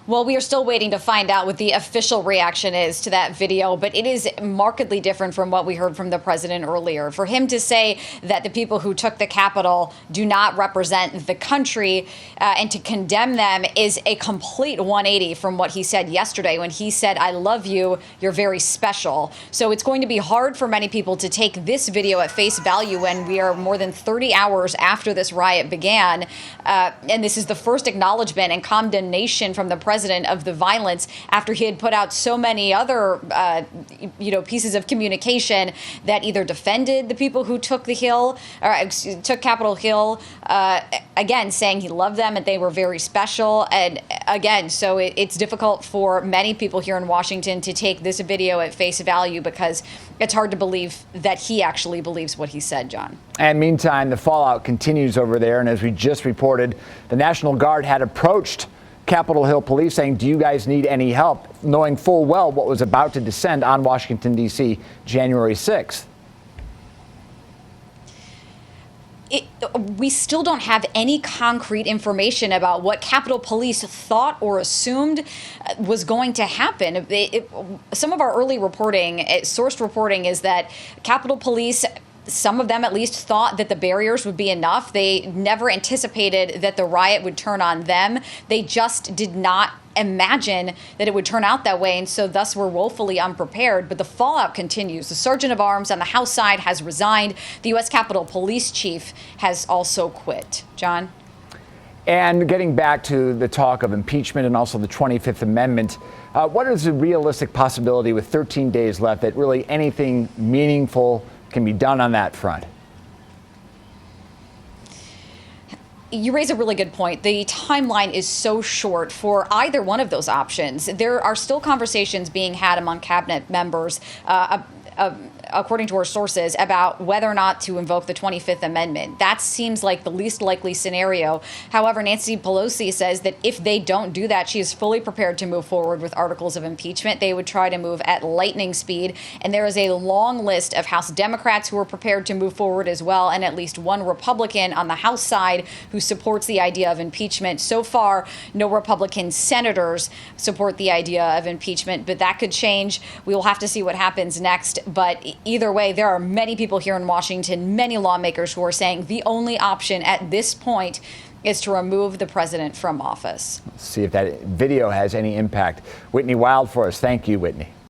Well, we are still waiting to find out what the official reaction is to that video, but it is markedly different from what we heard from the president earlier. For him to say that the people who took the Capitol do not represent the country and to condemn them is a complete 180 from what he said yesterday when he said, "I love you, you're very special." So it's going to be hard for many people to take this video at face value when we are more than 30 hours after this riot began. And this is the first acknowledgement and condemnation from the president of the violence after he had put out so many other, pieces of communication that either defended the people who took the Hill or took Capitol Hill, again, saying he loved them and they were very special. And again, so it's difficult for many people here in Washington to take this video at face value because it's hard to believe that he actually believes what he said, John. And meantime, the fallout continues over there. And as we just reported, the National Guard had approached Capitol Hill police saying, "Do you guys need any help?" knowing full well what was about to descend on Washington, D.C. January 6th. We still don't have any concrete information about what Capitol Police thought or assumed was going to happen. Some of our early reporting, sourced reporting, is that Capitol Police, some of them at least, thought that the barriers would be enough. They never anticipated that the riot would turn on them. They just did not imagine that it would turn out that way, and so thus were woefully unprepared. But the fallout continues. The Sergeant of Arms on the House side has resigned. The U.S. Capitol Police Chief has also quit. John? And getting back to the talk of impeachment and also the 25th Amendment, what is the realistic possibility with 13 days left that really anything meaningful can be done on that front? You raise a really good point. The timeline is so short for either one of those options. There are still conversations being had among cabinet members, according to our sources, about whether or not to invoke the 25th Amendment. That seems like the least likely scenario. However, Nancy Pelosi says that if they don't do that, she is fully prepared to move forward with articles of impeachment. They would try to move at lightning speed. And there is a long list of House Democrats who are prepared to move forward as well, and at least one Republican on the House side who supports the idea of impeachment. So far, no Republican senators support the idea of impeachment, but that could change. We will have to see what happens next. But either way, there are many people here in Washington, many lawmakers who are saying the only option at this point is to remove the president from office. Let's see if that video has any impact. Whitney Wild for us. Thank you, Whitney.